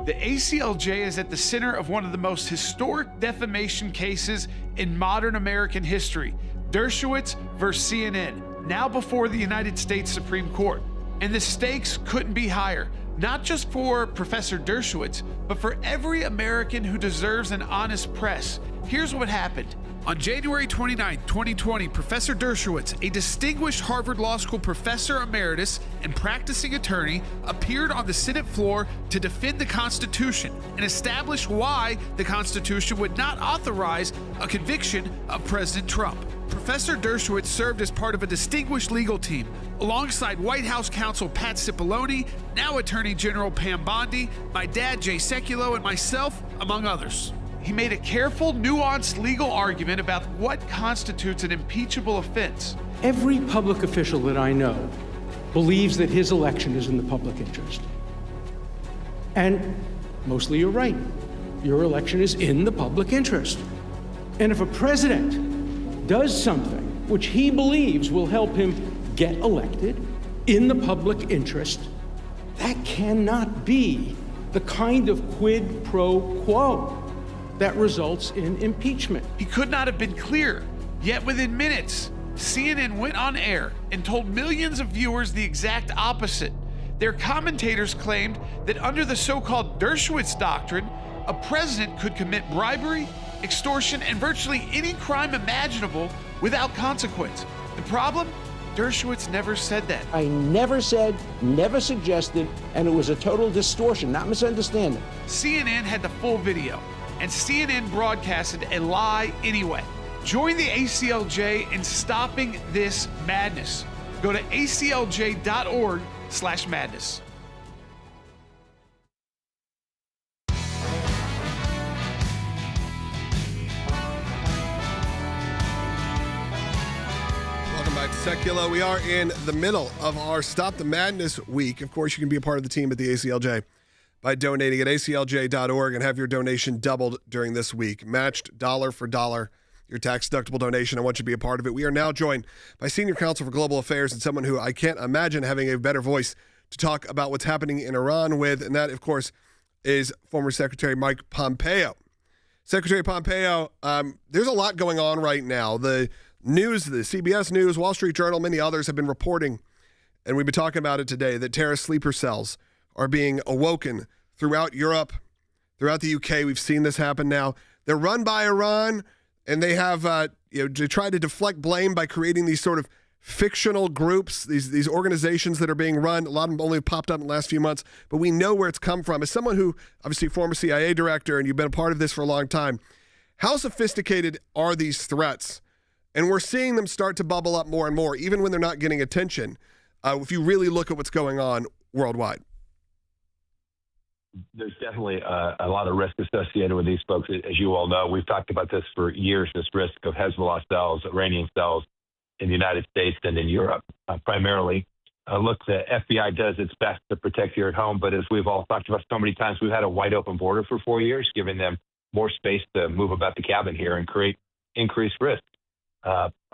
The ACLJ is at the center of one of the most historic defamation cases in modern American history, Dershowitz versus CNN, now before the United States Supreme Court. And the stakes couldn't be higher, not just for Professor Dershowitz, but for every American who deserves an honest press. Here's what happened. On January 29, 2020, Professor Dershowitz, a distinguished Harvard Law School professor emeritus and practicing attorney, appeared on the Senate floor to defend the Constitution and establish why the Constitution would not authorize a conviction of President Trump. Professor Dershowitz served as part of a distinguished legal team alongside White House counsel Pat Cipollone, now Attorney General Pam Bondi, my dad Jay Sekulow, and myself, among others. He made a careful, nuanced legal argument about what constitutes an impeachable offense. Every public official that I know believes that his election is in the public interest. And mostly you're right. Your election is in the public interest. And if a president does something which he believes will help him get elected in the public interest, that cannot be the kind of quid pro quo that results in impeachment. He could not have been clearer. Yet within minutes, CNN went on air and told millions of viewers the exact opposite. Their commentators claimed that under the so-called Dershowitz doctrine, a president could commit bribery, extortion, and virtually any crime imaginable without consequence. The problem? Dershowitz never said that. I never said, never suggested, and it was a total distortion, not misunderstanding. CNN had the full video, and CNN broadcasted a lie anyway. Join the ACLJ in stopping this madness. Go to aclj.org/madness. Welcome back to Sekulow. We are in the middle of our Stop the Madness week. Of course, you can be a part of the team at the ACLJ by donating at aclj.org and have your donation doubled during this week. Matched dollar for dollar, your tax-deductible donation. I want you to be a part of it. We are now joined by Senior Counsel for Global Affairs and someone who I can't imagine having a better voice to talk about what's happening in Iran with, and that, of course, is former Secretary Mike Pompeo. Secretary Pompeo, there's a lot going on right now. The news, the CBS News, Wall Street Journal, many others have been reporting, and we've been talking about it today, that terrorist sleeper cells are being awoken throughout Europe, throughout the UK. We've seen this happen now. They're run by Iran, and they have to try to deflect blame by creating these sort of fictional groups, these organizations that are being run. A lot of them only popped up in the last few months, but we know where it's come from. As someone who, obviously, former CIA director, and you've been a part of this for a long time, how sophisticated are these threats? And we're seeing them start to bubble up more and more, even when they're not getting attention, if you really look at what's going on worldwide. There's definitely a lot of risk associated with these folks. As you all know, we've talked about this for years, this risk of Hezbollah cells, Iranian cells in the United States and in Europe, primarily. Look, the FBI does its best to protect here at home, but as we've all talked about so many times, we've had a wide open border for 4 years, giving them more space to move about the cabin here and create increased risk.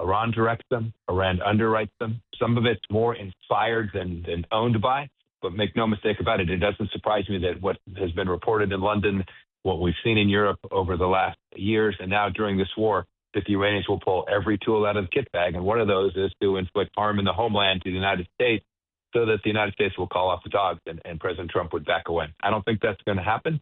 Iran directs them, Iran underwrites them. Some of it's more inspired than owned by. But make no mistake about it, it doesn't surprise me that what has been reported in London, what we've seen in Europe over the last years, and now during this war, that the Iranians will pull every tool out of the kit bag. And one of those is to inflict harm in the homeland to the United States so that the United States will call off the dogs and President Trump would back away. I don't think that's going to happen,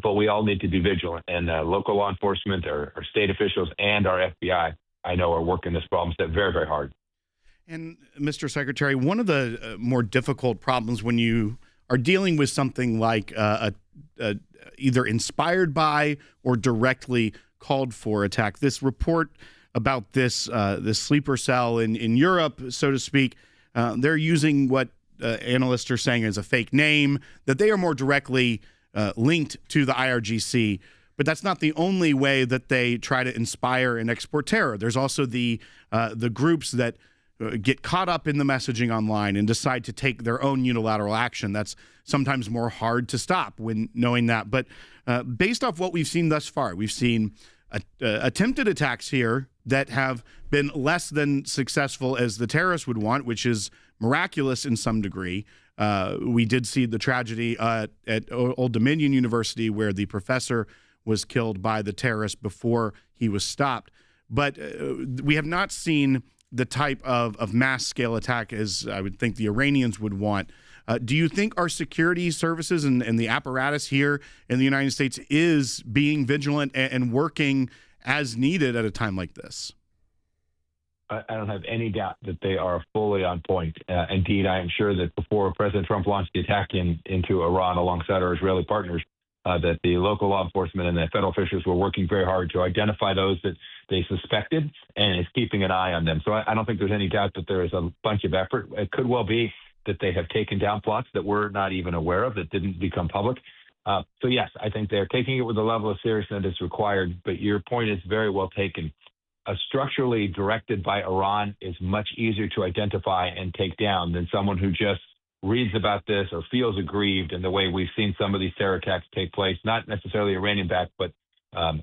but we all need to be vigilant. And local law enforcement, our state officials, and our FBI, I know, are working this problem set very, very hard. And Mr. Secretary, one of the more difficult problems when you are dealing with something like either inspired by or directly called for attack, this report about this sleeper cell in Europe, so to speak, they're using what analysts are saying is a fake name, that they are more directly linked to the IRGC. But that's not the only way that they try to inspire and export terror. There's also the groups that get caught up in the messaging online and decide to take their own unilateral action. That's sometimes more hard to stop when knowing that. But based off what we've seen thus far, we've seen attempted attacks here that have been less than successful as the terrorists would want, which is miraculous in some degree. We did see the tragedy at Old Dominion University where the professor was killed by the terrorists before he was stopped. But we have not seen the type of mass-scale attack as I would think the Iranians would want. Do you think our security services and the apparatus here in the United States is being vigilant and working as needed at a time like this? I don't have any doubt that they are fully on point. Indeed, I am sure that before President Trump launched the attack into Iran alongside our Israeli partners, that the local law enforcement and the federal officials were working very hard to identify those that they suspected and is keeping an eye on them. So I don't think there's any doubt that there is a bunch of effort. It could well be that they have taken down plots that we're not even aware of, that didn't become public. So yes, I think they're taking it with the level of seriousness that's required, but your point is very well taken. Structurally directed by Iran is much easier to identify and take down than someone who just reads about this or feels aggrieved in the way we've seen some of these terror attacks take place, not necessarily Iranian-backed, but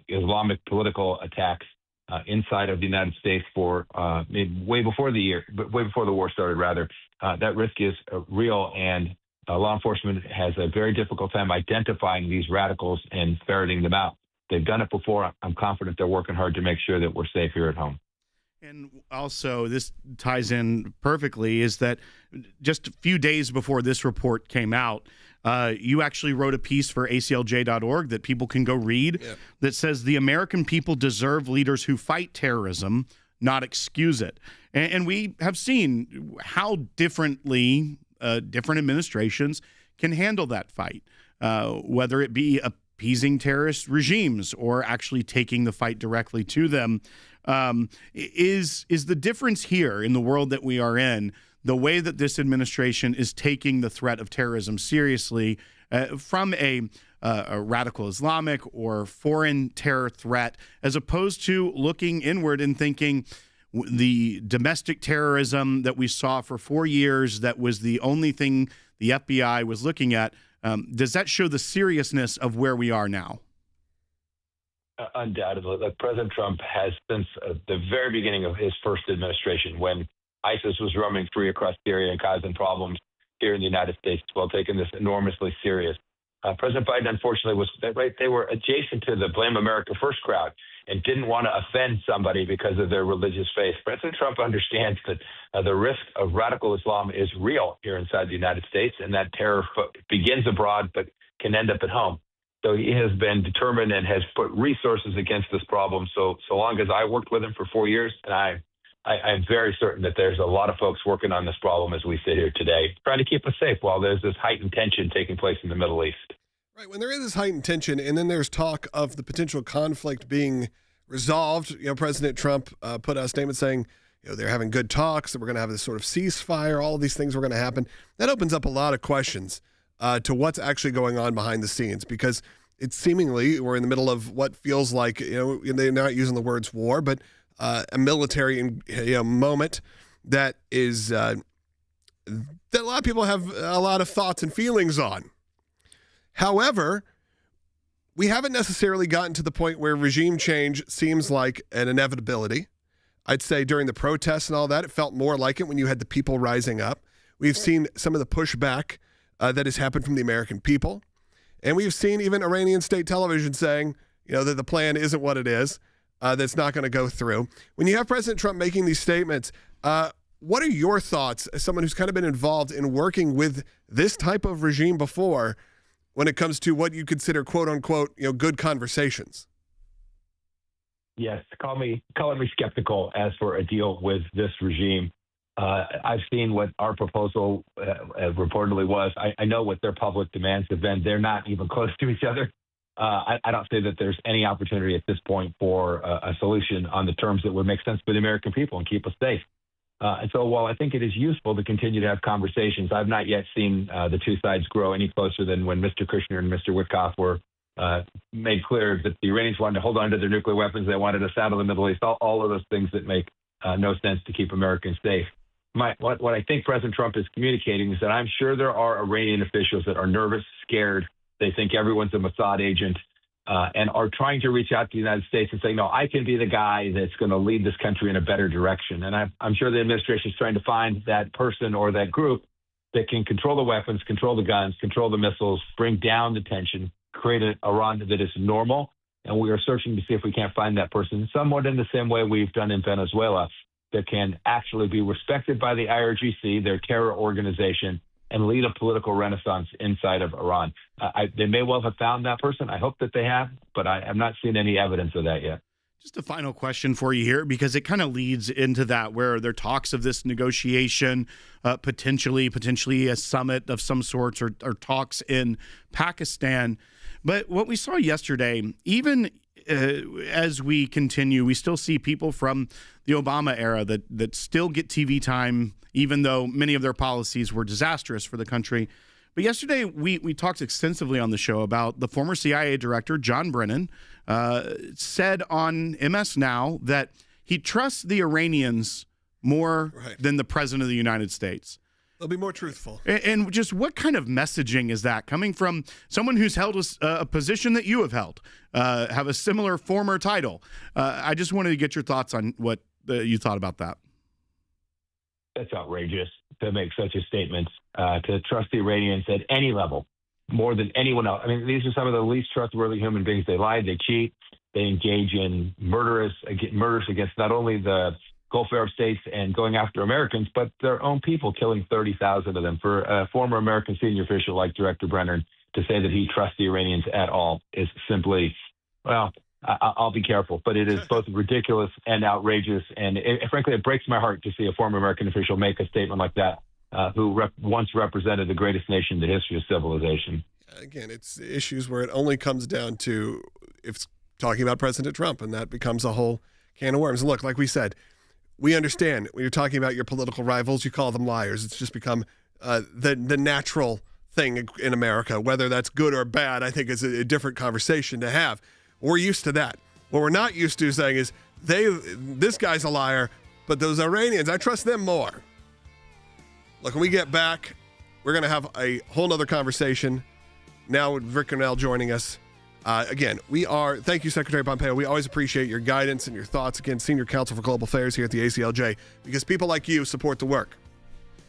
Islamic political attacks inside of the United States for way before the war started, rather. That risk is real, and law enforcement has a very difficult time identifying these radicals and ferreting them out. They've done it before. I'm confident they're working hard to make sure that we're safe here at home. And also, this ties in perfectly, is that just a few days before this report came out, you actually wrote a piece for ACLJ.org that people can go read that says the American people deserve leaders who fight terrorism, not excuse it. And we have seen how differently different administrations can handle that fight, whether it be appeasing terrorist regimes or actually taking the fight directly to them. Is the difference here in the world that we are in, the way that this administration is taking the threat of terrorism seriously from a radical Islamic or foreign terror threat, as opposed to looking inward and thinking the domestic terrorism that we saw for 4 years, that was the only thing the FBI was looking at. Does that show the seriousness of where we are now? Undoubtedly. Like President Trump has, since the very beginning of his first administration, when ISIS was roaming free across Syria and causing problems here in the United States, while taking this enormously serious. President Biden, unfortunately, they were adjacent to the Blame America First crowd and didn't want to offend somebody because of their religious faith. President Trump understands that the risk of radical Islam is real here inside the United States, and that terror begins abroad but can end up at home. So he has been determined and has put resources against this problem. So long as I worked with him for 4 years, and I'm very certain that there's a lot of folks working on this problem as we sit here today, trying to keep us safe while there's this heightened tension taking place in the Middle East. Right. When there is this heightened tension, and then there's talk of the potential conflict being resolved, President Trump put out a statement saying, they're having good talks, that we're going to have this sort of ceasefire, all of these things are going to happen. That opens up a lot of questions to what's actually going on behind the scenes, because it's seemingly we're in the middle of what feels like, they're not using the words war, but a military moment that is that a lot of people have a lot of thoughts and feelings on. However, we haven't necessarily gotten to the point where regime change seems like an inevitability. I'd say during the protests and all that, it felt more like it when you had the people rising up. We've seen some of the pushback that has happened from the American people. And we've seen even Iranian state television saying, that the plan isn't what it is, that's not going to go through. When you have President Trump making these statements, what are your thoughts as someone who's kind of been involved in working with this type of regime before when it comes to what you consider, quote unquote, good conversations? Yes, calling me skeptical as for a deal with this regime. I've seen what our proposal reportedly was. I know what their public demands have been. They're not even close to each other. I don't say that there's any opportunity at this point for a solution on the terms that would make sense for the American people and keep us safe. And so while I think it is useful to continue to have conversations, I've not yet seen the two sides grow any closer than when Mr. Kushner and Mr. Witkoff were made clear that the Iranians wanted to hold on to their nuclear weapons. They wanted to settle the Middle East, all of those things that make no sense to keep Americans safe. What I think President Trump is communicating is that I'm sure there are Iranian officials that are nervous, scared. They think everyone's a Mossad agent and are trying to reach out to the United States and say, no, I can be the guy that's going to lead this country in a better direction. And I'm sure the administration is trying to find that person or that group that can control the weapons, control the guns, control the missiles, bring down the tension, create an Iran that is normal. And we are searching to see if we can't find that person somewhat in the same way we've done in Venezuela, that can actually be respected by the IRGC, their terror organization, and lead a political renaissance inside of Iran. They may well have found that person. I hope that they have, but I have not seen any evidence of that yet. Just a final question for you here, because it kind of leads into that, where there are talks of this negotiation, potentially a summit of some sorts, or talks in Pakistan. But what we saw yesterday, even as we continue, we still see people from the Obama era that still get TV time, even though many of their policies were disastrous for the country. But yesterday, we talked extensively on the show about the former CIA director, John Brennan, said on MS Now that he trusts the Iranians more than the president of the United States. They'll be more truthful. And just what kind of messaging is that coming from someone who's held a position that you have held, have a similar former title? I just wanted to get your thoughts on what you thought about that. That's outrageous to make such a statement, to trust the Iranians at any level more than anyone else. I mean, these are some of the least trustworthy human beings. They lie, they cheat, they engage in murders against not only the Gulf Arab states and going after Americans, but their own people, killing 30,000 of them. For a former American senior official like Director Brennan to say that he trusts the Iranians at all is simply, well, I'll be careful, but it is both ridiculous and outrageous. And frankly, it breaks my heart to see a former American official make a statement like that, who once represented the greatest nation in the history of civilization. Again, it's issues where it only comes down to if it's talking about President Trump, and that becomes a whole can of worms. And look, like we said, we understand when you're talking about your political rivals, you call them liars. It's just become the natural thing in America. Whether that's good or bad, I think is a different conversation to have. We're used to that. What we're not used to saying is, this guy's a liar, but those Iranians, I trust them more. Look, when we get back, we're going to have a whole nother conversation now with Rick Grenell joining us. Again, thank you, Secretary Pompeo. We always appreciate your guidance and your thoughts. Again, Senior Counsel for Global Affairs here at the ACLJ, because people like you support the work.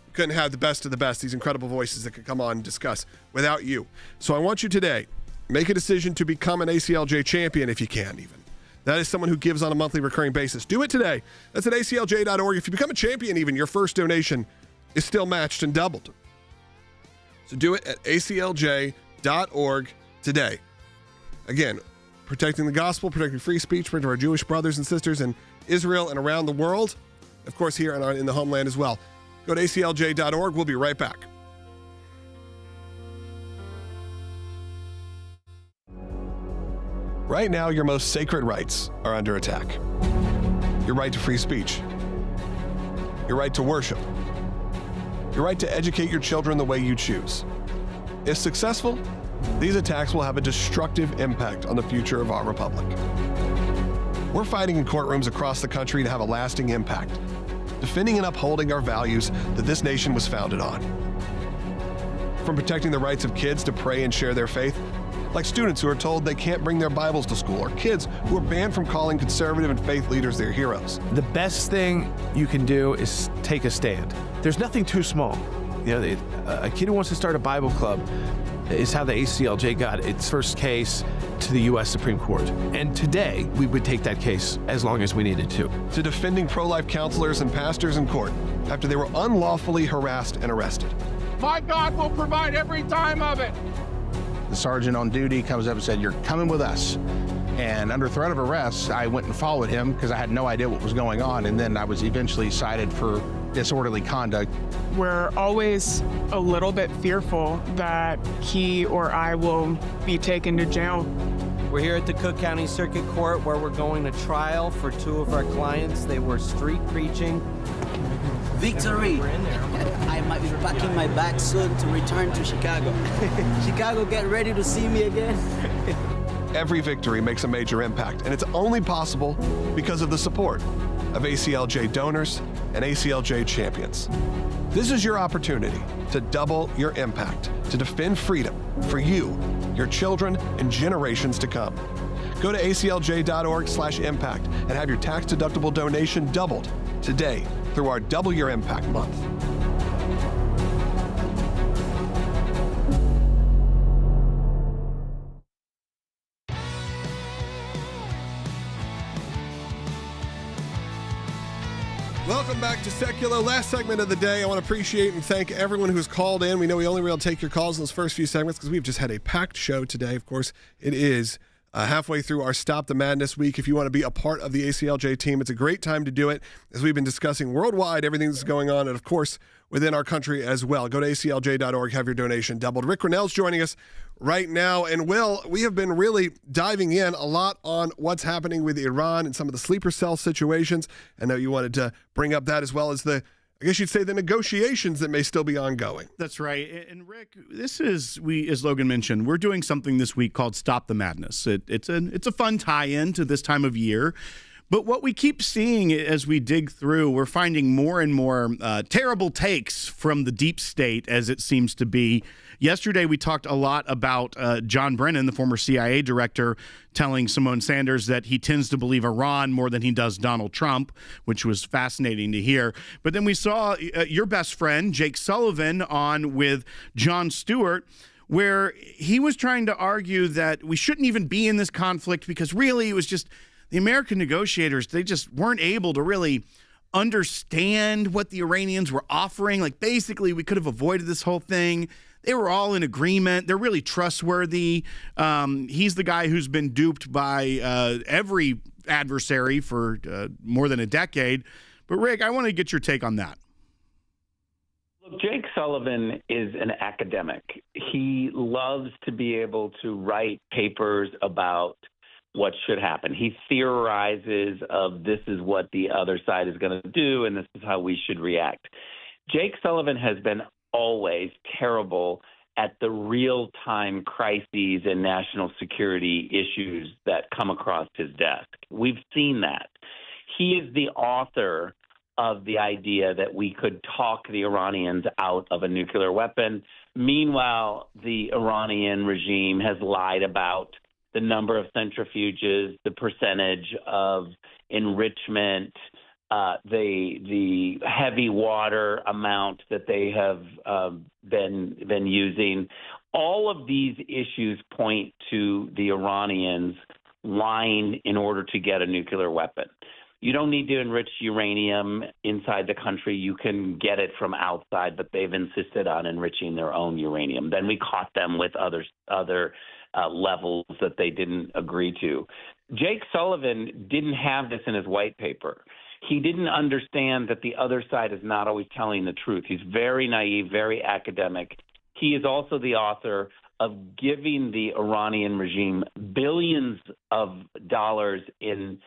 We couldn't have the best of the best, these incredible voices that could come on and discuss without you. So I want you today, make a decision to become an ACLJ champion if you can even. That is someone who gives on a monthly recurring basis. Do it today. That's at aclj.org. If you become a champion even, your first donation is still matched and doubled. So do it at aclj.org today. Again, protecting the gospel, protecting free speech, protecting our Jewish brothers and sisters in Israel and around the world. Of course, here in the homeland as well. Go to aclj.org. We'll be right back. Right now, your most sacred rights are under attack. Your right to free speech. Your right to worship. Your right to educate your children the way you choose. If successful, these attacks will have a destructive impact on the future of our republic. We're fighting in courtrooms across the country to have a lasting impact, defending and upholding our values that this nation was founded on. From protecting the rights of kids to pray and share their faith, like students who are told they can't bring their Bibles to school, or kids who are banned from calling conservative and faith leaders their heroes. The best thing you can do is take a stand. There's nothing too small. You know, a kid who wants to start a Bible club is how the ACLJ got its first case to the U.S. Supreme Court. And today, we would take that case as long as we needed to. To defending pro-life counselors and pastors in court after they were unlawfully harassed and arrested. My God will provide every time of it. The sergeant on duty comes up and said, "You're coming with us." And under threat of arrest, I went and followed him because I had no idea what was going on. And then I was eventually cited for disorderly conduct. We're always a little bit fearful that he or I will be taken to jail. We're here at the Cook County Circuit Court where we're going to trial for two of our clients. They were street preaching. Victory! I might be packing my bag soon to return to Chicago. Chicago, get ready to see me again. Every victory makes a major impact, and it's only possible because of the support of ACLJ donors and ACLJ champions. This is your opportunity to double your impact, to defend freedom for you, your children, and generations to come. Go to aclj.org/impact and have your tax-deductible donation doubled today through our Double Your Impact Month. Welcome back to Sekulow. Last segment of the day. I want to appreciate and thank everyone who's called in. We know we only were able to take your calls in those first few segments because we've just had a packed show today. Of course, it is halfway through our Stop the Madness week. If you want to be a part of the ACLJ team, it's a great time to do it, as we've been discussing worldwide everything that's going on, and of course within our country as well. Go to aclj.org, have your donation doubled. Rick Grenell's joining us right now, and Will, we have been really diving in a lot on what's happening with Iran and some of the sleeper cell situations. I know you wanted to bring up that, as well as the, I guess you'd say, the negotiations that may still be ongoing. That's right. And Rick, this is, as Logan mentioned, we're doing something this week called Stop the Madness. It's a fun tie-in to this time of year. But what we keep seeing as we dig through, we're finding more and more terrible takes from the deep state, as it seems to be. Yesterday, we talked a lot about John Brennan, the former CIA director, telling Simone Sanders that he tends to believe Iran more than he does Donald Trump, which was fascinating to hear. But then we saw your best friend, Jake Sullivan, on with Jon Stewart, where he was trying to argue that we shouldn't even be in this conflict because really it was just the American negotiators, they just weren't able to really understand what the Iranians were offering. Like, basically, we could have avoided this whole thing. They were all in agreement. They're really trustworthy. He's the guy who's been duped by every adversary for more than a decade. But, Rick, I want to get your take on that. Look, Jake Sullivan is an academic. He loves to be able to write papers about what should happen. He theorizes of this is what the other side is going to do, and this is how we should react. Jake Sullivan has been always terrible at the real-time crises and national security issues that come across his desk. We've seen that. He is the author of the idea that we could talk the Iranians out of a nuclear weapon. Meanwhile, the Iranian regime has lied about the number of centrifuges, the percentage of enrichment, the heavy water amount that they have been using. All of these issues point to the Iranians lying in order to get a nuclear weapon. You don't need to enrich uranium inside the country. You can get it from outside, but they've insisted on enriching their own uranium. Then we caught them with other levels that they didn't agree to. Jake Sullivan didn't have this in his white paper. He didn't understand that the other side is not always telling the truth. He's very naive, very academic. He is also the author of giving the Iranian regime billions of dollars in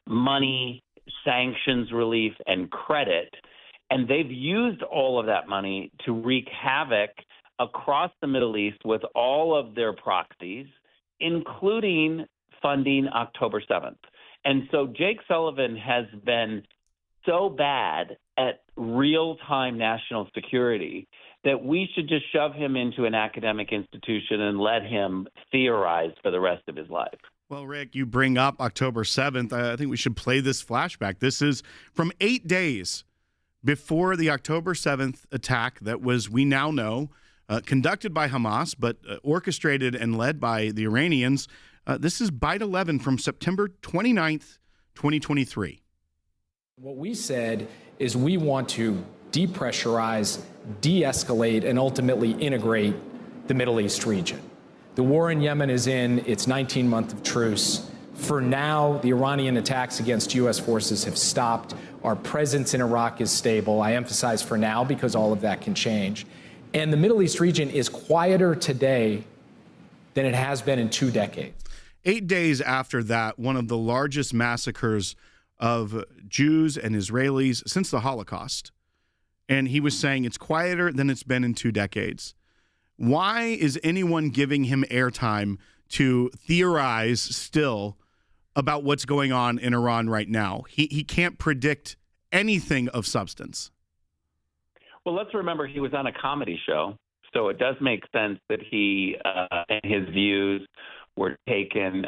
money, sanctions relief, and credit. And they've used all of that money to wreak havoc across the Middle East with all of their proxies, including funding October 7th. And so Jake Sullivan has been so bad at real-time national security that we should just shove him into an academic institution and let him theorize for the rest of his life. Well, Rick, you bring up October 7th. I think we should play this flashback. This is from 8 days before the October 7th attack that was, we now know, conducted by Hamas, but orchestrated and led by the Iranians. This is Byte 11 from September 29th, 2023. What we said is we want to depressurize, de-escalate, and ultimately integrate the Middle East region. The war in Yemen is in its 19th month of truce. For now, the Iranian attacks against U.S. forces have stopped. Our presence in Iraq is stable. I emphasize for now because all of that can change. And the Middle East region is quieter today than it has been in 2 decades. 8 days after that, one of the largest massacres of Jews and Israelis since the Holocaust. And he was saying it's quieter than it's been in 2 decades. Why is anyone giving him airtime to theorize still about what's going on in Iran right now? He can't predict anything of substance. Well, let's remember he was on a comedy show, so it does make sense that he and his views were taken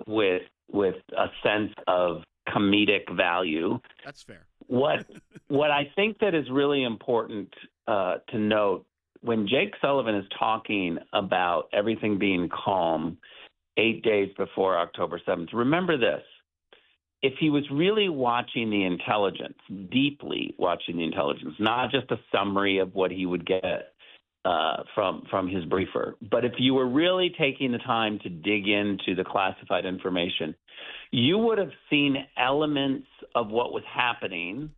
with a sense of comedic value. That's fair. What I think that is really important to note, when Jake Sullivan is talking about everything being calm 8 days before October 7th, remember this. If he was really watching the intelligence, deeply watching the intelligence, not just a summary of what he would get from his briefer, but if you were really taking the time to dig into the classified information, you would have seen elements of what was happening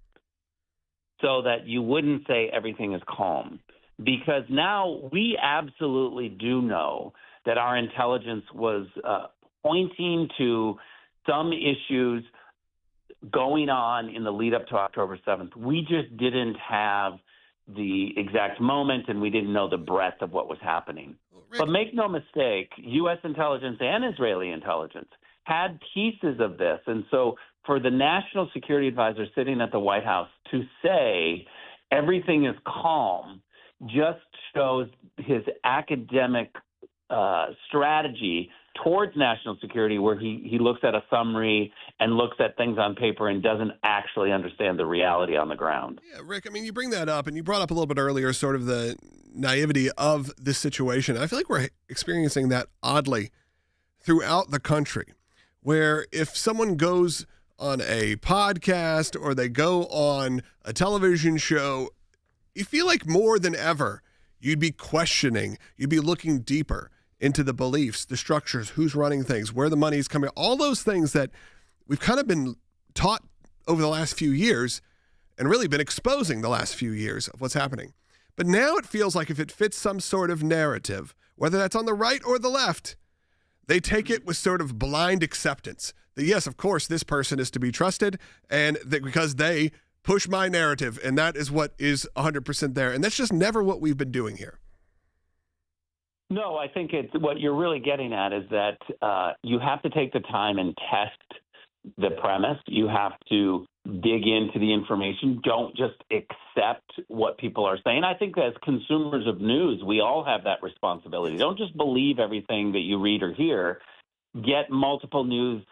so that you wouldn't say everything is calm. Because now we absolutely do know that our intelligence was pointing to some issues going on in the lead up to October 7th. We just didn't have the exact moment, and we didn't know the breadth of what was happening. But make no mistake, U.S. intelligence and Israeli intelligence had pieces of this. And so for the national security advisor sitting at the White House to say everything is calm just shows his academic strategy towards national security, where he looks at a summary and looks at things on paper and doesn't actually understand the reality on the ground. Yeah, Rick, I mean, you bring that up, and you brought up a little bit earlier sort of the naivety of this situation. I feel like we're experiencing that oddly throughout the country, where if someone goes on a podcast or they go on a television show, you feel like more than ever you'd be questioning, you'd be looking deeper into the beliefs, the structures, who's running things, where the money's coming, all those things that we've kind of been taught over the last few years and really been exposing the last few years of what's happening. But now it feels like if it fits some sort of narrative, whether that's on the right or the left, they take it with sort of blind acceptance. That yes, of course, this person is to be trusted, and that because they push my narrative, and that is what is 100% there. And that's just never what we've been doing here. No, I think it's what you're really getting at is that you have to take the time and test the premise. You have to dig into the information. Don't just accept what people are saying. I think as consumers of news, we all have that responsibility. Don't just believe everything that you read or hear. Get multiple news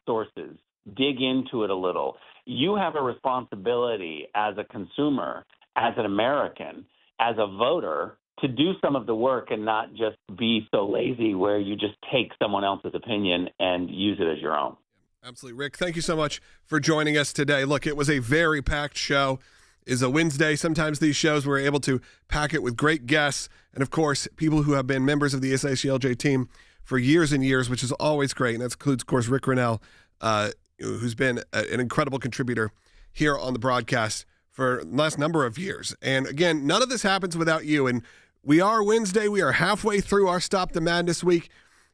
sources. Dig into it a little. You have a responsibility as a consumer, as an American, as a voter, to do some of the work and not just be so lazy where you just take someone else's opinion and use it as your own. Absolutely. Rick, thank you so much for joining us today. Look, it was a very packed show. It's a Wednesday. Sometimes these shows we're able to pack it with great guests and, of course, people who have been members of the ACLJ team for years and years, which is always great. And that includes, of course, Rick Grenell, who's been an incredible contributor here on the broadcast for the last number of years. And, again, none of this happens without you. And we are Wednesday. We are halfway through our Stop the Madness week.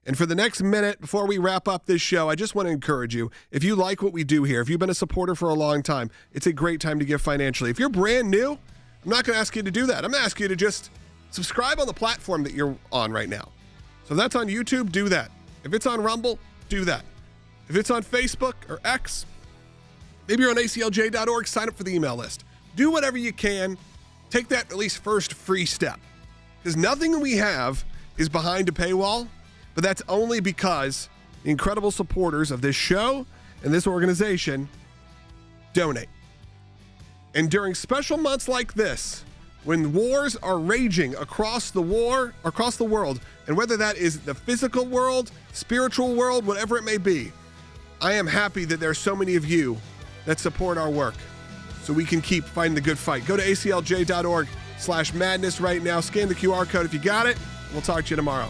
And for the next minute, before we wrap up this show, I just want to encourage you, if you like what we do here, if you've been a supporter for a long time, it's a great time to give financially. If you're brand new, I'm not going to ask you to do that. I'm going to ask you to just subscribe on the platform that you're on right now. So if that's on YouTube, do that. If it's on Rumble, do that. If it's on Facebook or X, maybe you're on ACLJ.org, sign up for the email list. Do whatever you can. Take that at least first free step. Because nothing we have is behind a paywall, but that's only because the incredible supporters of this show and this organization donate. And during special months like this, when wars are raging across the world, and whether that is the physical world, spiritual world, whatever it may be, I am happy that there are so many of you that support our work so we can keep fighting the good fight. Go to aclj.org/madness right now. Scan the QR code if you got it. We'll talk to you tomorrow.